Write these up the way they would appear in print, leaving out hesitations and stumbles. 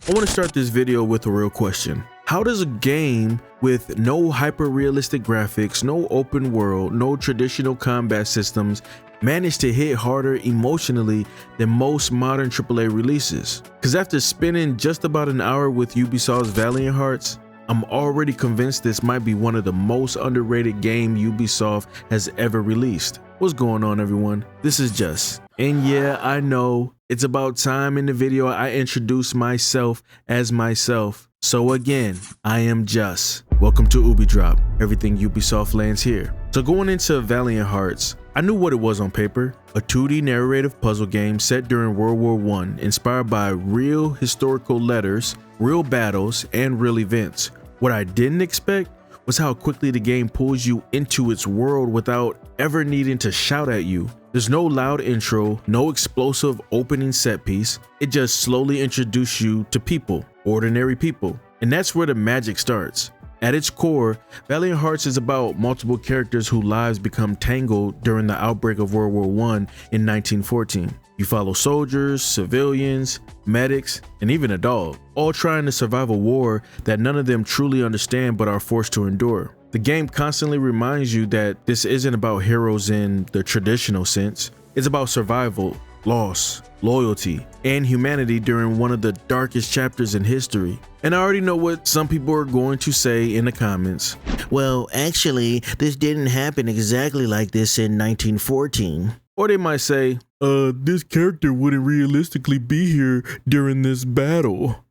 I want to start this video with a real question. How does a game with no hyper-realistic graphics, no open world, no traditional combat systems manage to hit harder emotionally than most modern AAA releases? Because after spending just about an hour with Ubisoft's Valiant Hearts, I'm already convinced this might be one of the most underrated games Ubisoft has ever released. What's going on, everyone? This is Just. And yeah, I know it's about time in the video I introduce myself as myself. So again, I am Just. Welcome to Ubi Drop. Everything Ubisoft lands here. So going into Valiant Hearts, I knew what it was on paper. A 2D narrative puzzle game set during World War I, inspired by real historical letters, real battles, and real events. What I didn't expect was how quickly the game pulls you into its world without ever needing to shout at you. There's no loud intro, no explosive opening set piece. It just slowly introduces you to people, ordinary people. And that's where the magic starts. At its core, Valiant Hearts is about multiple characters whose lives become tangled during the outbreak of World War I in 1914. You follow soldiers, civilians, medics, and even a dog, all trying to survive a war that none of them truly understand but are forced to endure. The game constantly reminds you that this isn't about heroes in the traditional sense. It's about survival, loss, loyalty, and humanity during one of the darkest chapters in history. And I already know what some people are going to say in the comments. Well, actually, this didn't happen exactly like this in 1914. Or they might say, this character wouldn't realistically be here during this battle.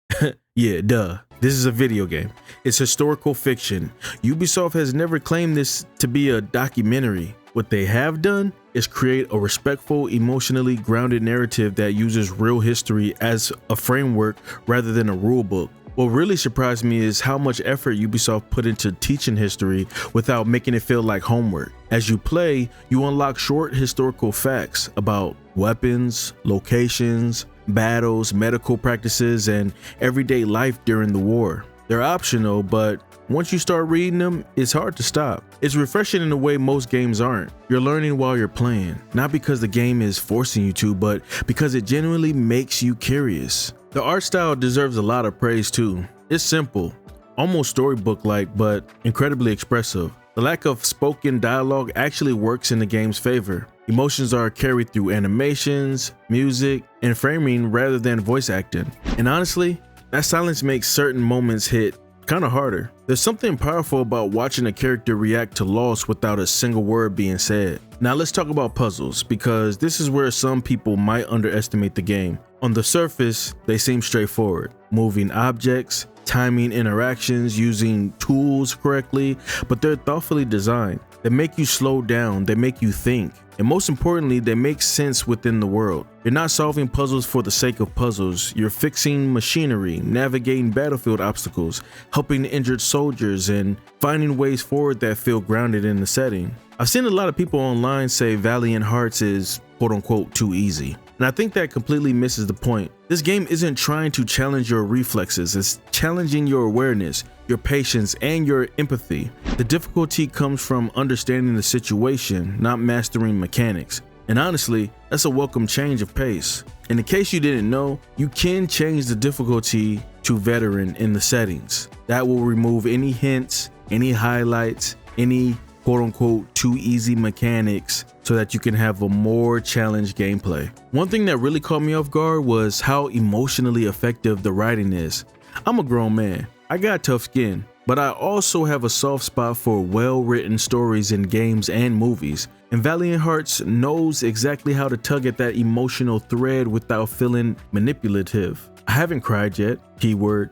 Yeah, duh. This is a video game. It's historical fiction. Ubisoft has never claimed this to be a documentary. What they have done is create a respectful, emotionally grounded narrative that uses real history as a framework rather than a rule book. What really surprised me is how much effort Ubisoft put into teaching history without making it feel like homework. As you play, you unlock short historical facts about weapons, locations, battles, medical practices, and everyday life during the war. They're optional, but once you start reading them, it's hard to stop. It's refreshing in a way most games aren't. You're learning while you're playing, not because the game is forcing you to, but because it genuinely makes you curious. The art style deserves a lot of praise too. It's simple, almost storybook-like, but incredibly expressive. The lack of spoken dialogue actually works in the game's favor. Emotions are carried through animations, music, and framing rather than voice acting. And honestly, that silence makes certain moments hit kind of harder. There's something powerful about watching a character react to loss without a single word being said. Now let's talk about puzzles, because this is where some people might underestimate the game. On the surface, they seem straightforward. Moving objects, timing interactions, using tools correctly, but they're thoughtfully designed. They make you slow down, they make you think, and most importantly, they make sense within the world. You're not solving puzzles for the sake of puzzles. You're fixing machinery, navigating battlefield obstacles, helping injured soldiers, and finding ways forward that feel grounded in the setting. I've seen a lot of people online say Valiant Hearts is quote-unquote too easy. And I think that completely misses the point. This game isn't trying to challenge your reflexes, it's challenging your awareness, your patience, and your empathy. The difficulty comes from understanding the situation, not mastering mechanics. And honestly, that's a welcome change of pace. And in case you didn't know, you can change the difficulty to veteran in the settings. That will remove any hints, any highlights, any quote-unquote too easy mechanics, so that you can have a more challenged gameplay. One thing that really caught me off guard was how emotionally effective the writing is. I'm a grown man, I got tough skin, but I also have a soft spot for well-written stories in games and movies, and Valiant Hearts knows exactly how to tug at that emotional thread without feeling manipulative. I haven't cried yet, keyword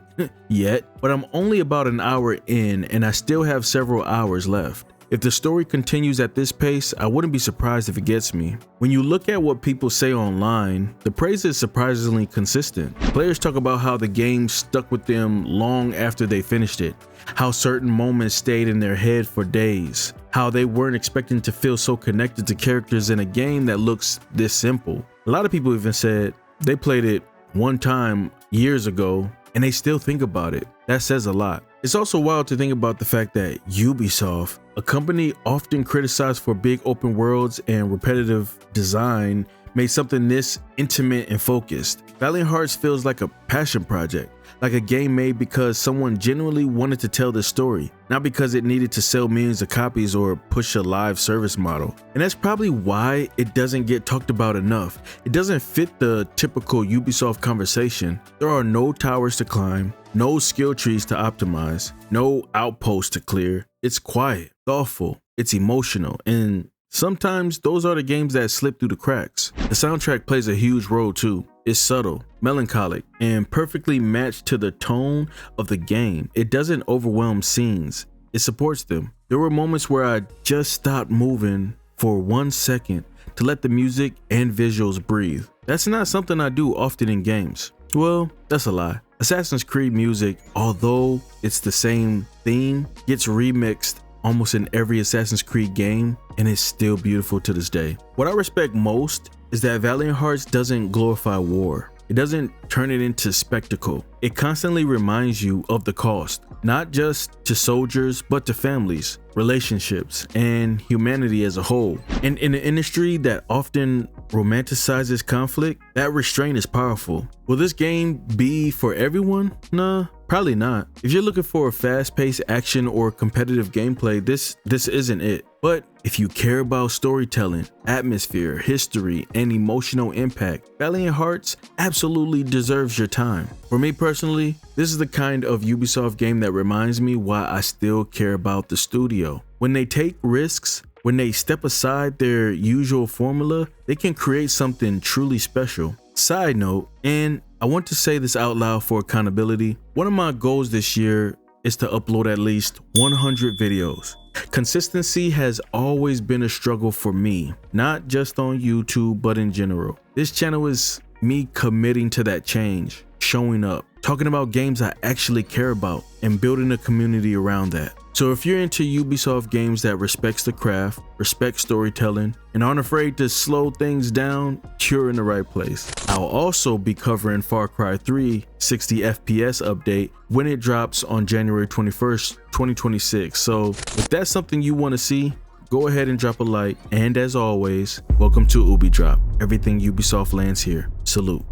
yet, but I'm only about an hour in and I still have several hours left. If the story continues at this pace, I wouldn't be surprised if it gets me. When you look at what people say online, the praise is surprisingly consistent. Players talk about how the game stuck with them long after they finished it, how certain moments stayed in their head for days, how they weren't expecting to feel so connected to characters in a game that looks this simple. A lot of people even said they played it one time years ago and they still think about it. That says a lot. It's also wild to think about the fact that Ubisoft, a company often criticized for big open worlds and repetitive design, made something this intimate and focused. Valiant Hearts feels like a passion project, like a game made because someone genuinely wanted to tell the story, not because it needed to sell millions of copies or push a live service model. And that's probably why it doesn't get talked about enough. It doesn't fit the typical Ubisoft conversation. There are no towers to climb, no skill trees to optimize, no outposts to clear. It's quiet, thoughtful, it's emotional, and sometimes those are the games that slip through the cracks. The soundtrack plays a huge role too. It's subtle, melancholic, and perfectly matched to the tone of the game. It doesn't overwhelm scenes, it supports them. There were moments where I just stopped moving for 1 second to let the music and visuals breathe. That's not something I do often in games. Well, that's a lie. Assassin's Creed music, although it's the same theme, gets remixed almost in every Assassin's Creed game, and it's still beautiful to this day. What I respect most is that Valiant Hearts doesn't glorify war. It doesn't turn it into spectacle. It constantly reminds you of the cost, not just to soldiers, but to families, relationships, and humanity as a whole. And in an industry that often romanticizes conflict, that restraint is powerful. Will this game be for everyone? Nah, probably not. If you're looking for a fast-paced action or competitive gameplay, this isn't it. But if you care about storytelling, atmosphere, history, and emotional impact, Valiant Hearts absolutely deserves your time. For me personally, this is the kind of Ubisoft game that reminds me why I still care about the studio. When they take risks, when they step aside their usual formula, they can create something truly special. Side note, and I want to say this out loud for accountability, one of my goals this year is to upload at least 100 videos. Consistency has always been a struggle for me, not just on YouTube, but in general. This channel is me committing to that change, showing up, talking about games I actually care about, and building a community around that. So if you're into Ubisoft games that respects the craft, respect storytelling, and aren't afraid to slow things down, you're in the right place. I'll also be covering Far Cry 3 60 FPS update when it drops on January 21st, 2026. So if that's something you want to see, go ahead and drop a like. And as always, welcome to Ubi Drop. Everything Ubisoft lands here. Salute.